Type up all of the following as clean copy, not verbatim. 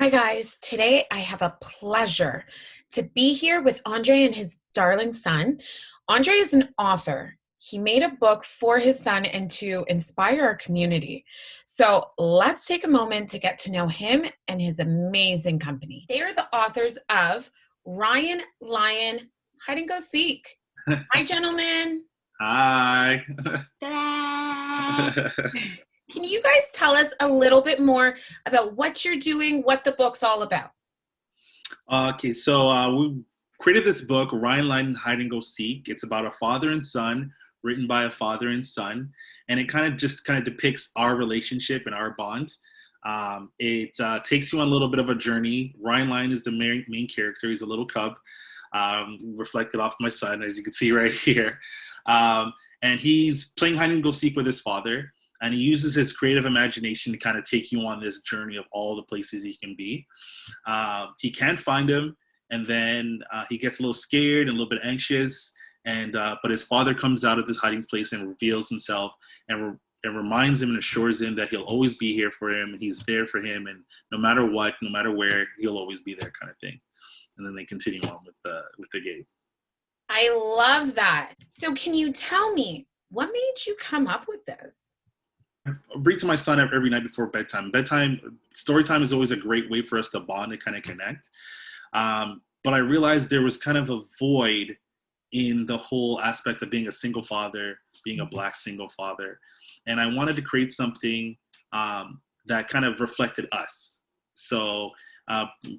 Hi, guys. Today I have a pleasure to be here with Andre and his darling son. Andre is an author. He made a book for his son and to inspire our community. So let's take a moment to get to know him and his amazing company. They are the authors of Ryan Lion Hide and Go Seek. Hi, gentlemen. Hi. Ta-da! Can you guys tell us a little bit more about what you're doing, what the book's all about? Okay, so we created this book, Ryan Lion Hide and Go Seek. It's about a father and son, written by a father and son, and it kind of depicts our relationship and our bond. It takes you on a little bit of a journey. Ryan Lion is the main character. He's a little cub, reflected off my son, as you can see right here. And he's playing hide and go seek with his father. And he uses his creative imagination to kind of take you on this journey of all the places he can be. He can't find him, and then he gets a little scared and a little bit anxious. But his father comes out of this hiding place and reveals himself and reminds him and assures him that he'll always be here for him, and he's there for him, and no matter what, no matter where, he'll always be there, kind of thing. And then they continue on with the game. I love that. So can you tell me, what made you come up with this? I read to my son every night before bedtime. Story time is always a great way for us to bond and kind of connect. But I realized there was kind of a void in the whole aspect of being a single father, being a Black single father. And I wanted to create something that kind of reflected us. So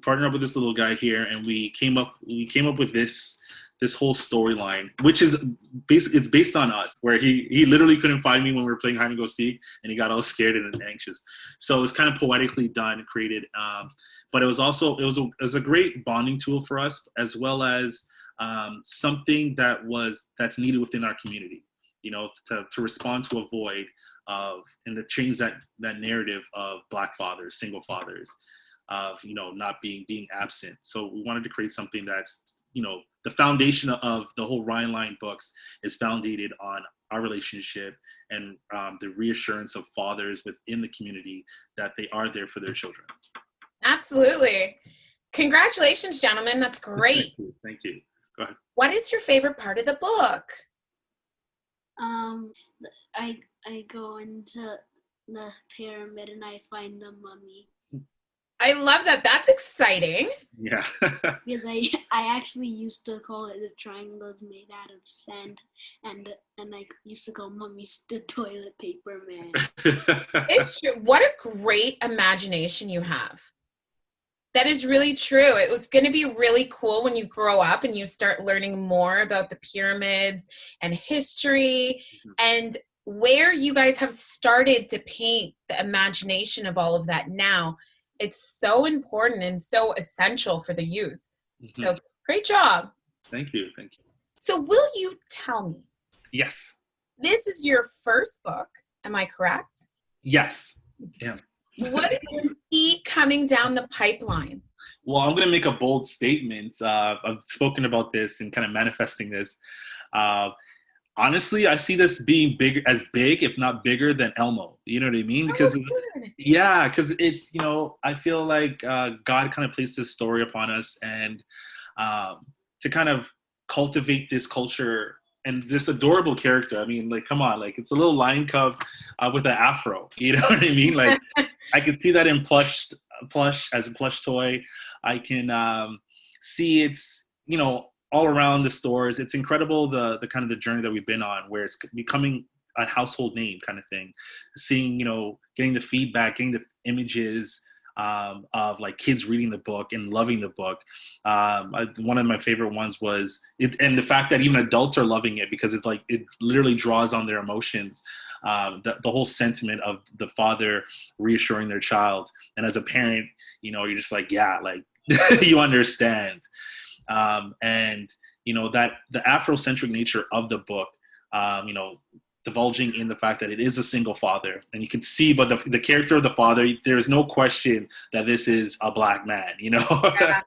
partnered up with this little guy here, and we came up with this whole storyline, which is it's based on us, where he literally couldn't find me when we were playing hide and go seek, and he got all scared and anxious. So it was kind of poetically done and created, but it was a great bonding tool for us, as well as something that's needed within our community, to respond to a void of, and to change that narrative of Black fathers, single fathers, of not being absent. So we wanted to create something that's the foundation of the whole Ryan Lion books is founded on our relationship and the reassurance of fathers within the community that they are there for their children. Absolutely. Congratulations, gentlemen. That's great. Thank you. Go ahead. What is your favorite part of the book? I go into the pyramid and I find the mummy. I love that. That's exciting. Yeah. Because I actually used to call it the triangles made out of sand, and I used to call mummies the toilet paper man. It's true. What a great imagination you have. That is really true. It was going to be really cool when you grow up and you start learning more about the pyramids and history, and where you guys have started to paint the imagination of all of that now. It's so important and so essential for the youth. Mm-hmm. So great job. Thank you. So will you tell me? Yes. This is your first book. Am I correct? Yes. Yeah. What do you see coming down the pipeline? Well, I'm going to make a bold statement. I've spoken about this and kind of manifesting this. Honestly, I see this being big, if not bigger than Elmo. You know what I mean? Because it's, I feel like God kind of placed this story upon us, and to kind of cultivate this culture and this adorable character. I mean, come on, it's a little lion cub with an afro. You know what I mean? I could see that in plush as a plush toy. I can see it's, all around the stores. It's incredible the kind of the journey that we've been on, where it's becoming a household name kind of thing. Seeing, getting the feedback, getting the images of kids reading the book and loving the book. One of my favorite ones was it, and the fact that even adults are loving it, because it's it literally draws on their emotions. The whole sentiment of the father reassuring their child, and as a parent, you're just you understand. And that the Afrocentric nature of the book, divulging in the fact that it is a single father, and you can see, but the character of the father, there's no question that this is a Black man, Yeah.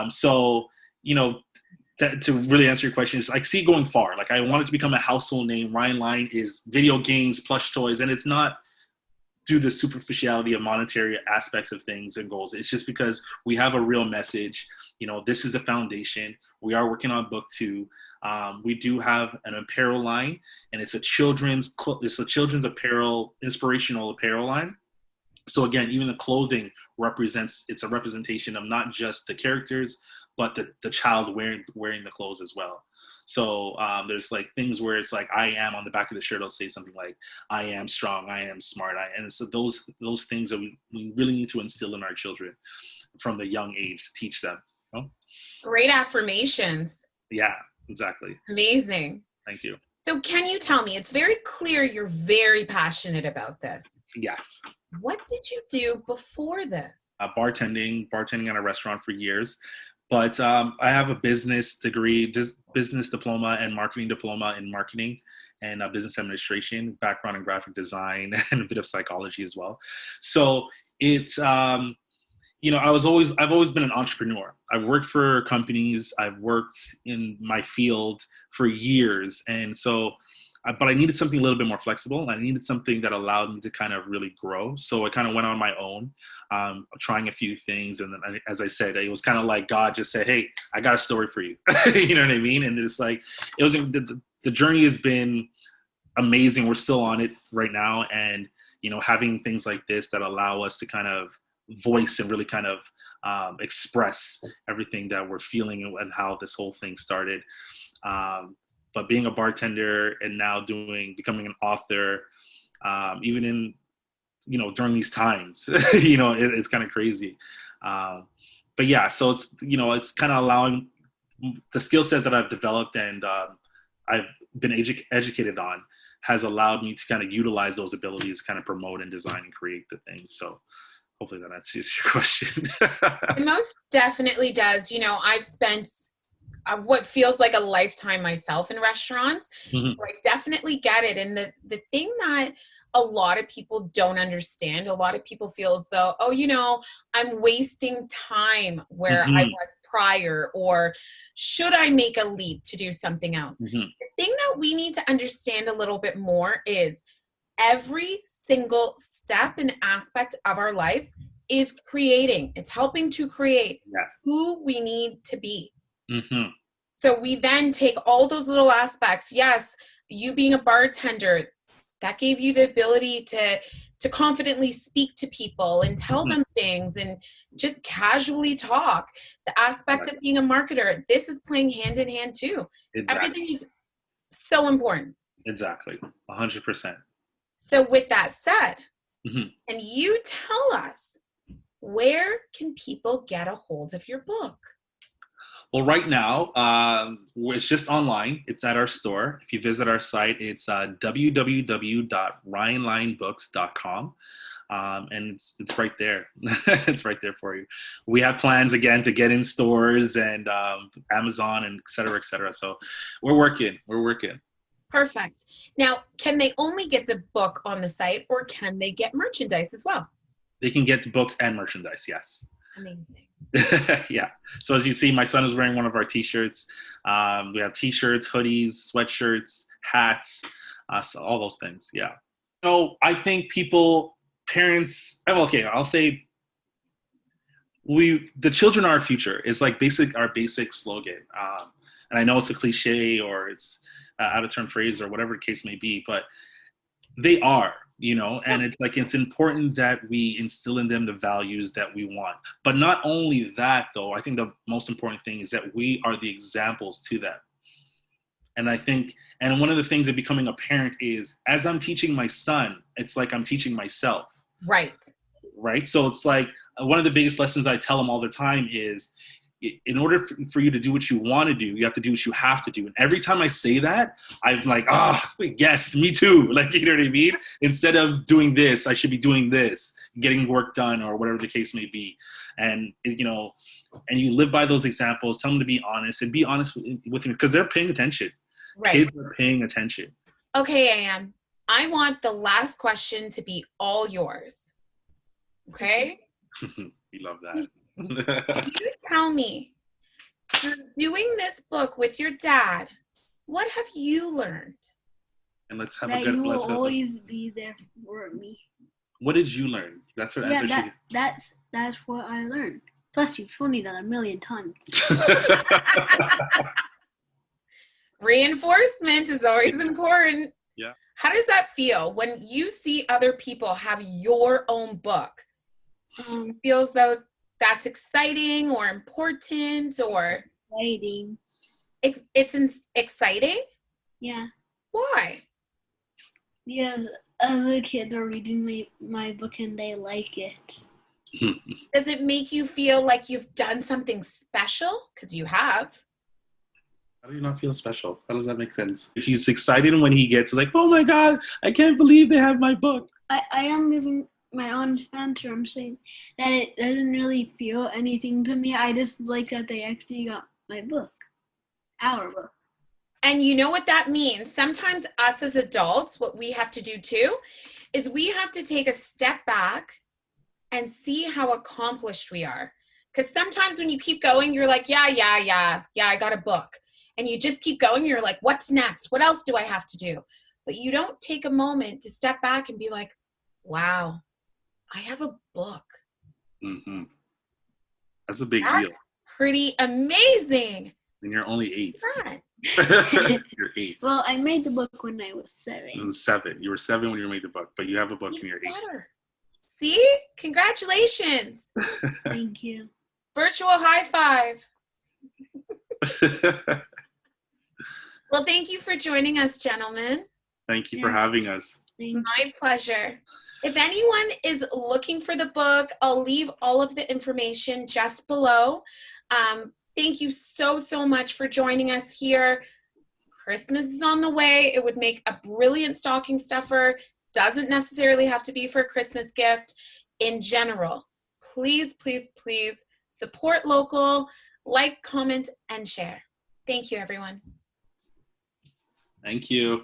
So, to really answer your question, is I see going far. I want it to become a household name. Ryan Lion is video games, plush toys, and it's not do the superficiality of monetary aspects of things and goals. It's just because we have a real message. This is the foundation. We are working on book 2. We do have an apparel line, and it's a children's apparel, inspirational apparel line. So again, even the clothing it's a representation of not just the characters, but the child wearing the clothes as well. So there's like things where it's like, I am on the back of the shirt, I'll say something like, I am strong, I am smart. And so those things that we really need to instill in our children from the young age to teach them. Great affirmations. Yeah, exactly. Amazing. Thank you. So can you tell me, it's very clear you're very passionate about this. Yes. What did you do before this? Bartending at a restaurant for years. But I have a business degree, just business diploma and marketing diploma in marketing and business administration, background in graphic design and a bit of psychology as well. So it's, I've always been an entrepreneur. I've worked for companies. I've worked in my field for years. And so, but I needed something a little bit more flexible. I needed something that allowed me to kind of really grow. So I kind of went on my own, trying a few things. And then, as I said, it was kind of like God just said, hey, I got a story for you. You know what I mean? And it's like, the journey has been amazing. We're still on it right now. And, having things like this that allow us to kind of voice and really kind of express everything that we're feeling and how this whole thing started. But being a bartender and now becoming an author, even in, during these times, it's kind of crazy. But yeah, so it's kind of allowing the skill set that I've developed and I've been educated on has allowed me to kind of utilize those abilities, kind of promote and design and create the things. So hopefully that answers your question. It most definitely does. I've spent what feels like a lifetime myself in restaurants. Mm-hmm. So I definitely get it. And the thing that a lot of people don't understand, a lot of people feel as though, I'm wasting time where I was prior, or should I make a leap to do something else? Mm-hmm. The thing that we need to understand a little bit more is every single step and aspect of our lives is creating. It's helping to create who we need to be. Mm-hmm. So we then take all those little aspects. Yes, you being a bartender, that gave you the ability to confidently speak to people and tell them things and just casually talk. The aspect of being a marketer, this is playing hand in hand too. Exactly. Everything is so important. Exactly. 100%. So with that said, can you tell us, where can people get a hold of your book? Well, right now, it's just online. It's at our store. If you visit our site, it's www.ryanlinebooks.com. And it's right there. It's right there for you. We have plans, again, to get in stores and Amazon and et cetera, et cetera. So we're working. Perfect. Now, can they only get the book on the site, or can they get merchandise as well? They can get the books and merchandise, yes. Amazing. Yeah. So as you see, my son is wearing one of our t-shirts. We have t-shirts, hoodies, sweatshirts, hats, so all those things. Yeah. So I think parents, I'll say the children are our future is like our basic slogan. And I know it's a cliche or it's out of turn phrase or whatever the case may be, but they are. And it's important that we instill in them the values that we want. But not only that, though, I think the most important thing is that we are the examples to them. And I think, and one of the things of becoming a parent is, as I'm teaching my son, it's like I'm teaching myself. Right. So it's like one of the biggest lessons I tell them all the time is, in order for you to do what you want to do, you have to do what you have to do. And every time I say that, I'm like, yes, me too. Like, you know what I mean? Instead of doing this, I should be doing this, getting work done or whatever the case may be. And, and you live by those examples, tell them to be honest and be honest with them because they're paying attention. Right. Kids are paying attention. Okay, I want the last question to be all yours. Okay? We love that. You tell me, through doing this book with your dad, what have you learned? And let's have that a good. You will always be there for me. What did you learn? That's what Yeah, that's what I learned. Plus, you've told me that a million times. Reinforcement is always important. Yeah. How does that feel when you see other people have your own book? Do you feel as though that's exciting or important or Exciting? It's exciting? Yeah. Why? Because other kids are reading my book and they like it. Does it make you feel like you've done something special? Because you have. How do you not feel special? How does that make sense? He's excited when he gets like, oh my God, I can't believe they have my book. I am giving my honest answer. I'm saying that it doesn't really feel anything to me. I just like that they actually got my book. Our book. And you know what that means? Sometimes us as adults, what we have to do too, is we have to take a step back and see how accomplished we are. Because sometimes when you keep going, you're like, yeah, I got a book. And you just keep going. You're like, what's next? What else do I have to do? But you don't take a moment to step back and be like, wow, I have a book. Mm-hmm. That's a big deal. Pretty amazing. And you're only 8. Right. You're 8. Well, I made the book when I was 7. You were 7. You were 7 when you made the book, but you have a book and you're 8. Better. See? Congratulations. Thank you. Virtual high five. Well, thank you for joining us, gentlemen. Thank you for having us. My pleasure. If anyone is looking for the book, I'll leave all of the information just below. Thank you so much for joining us here. Christmas is on the way. It would make a brilliant stocking stuffer. Doesn't necessarily have to be for a Christmas gift. In general, please support local, like, comment, and share. Thank you, everyone. Thank you.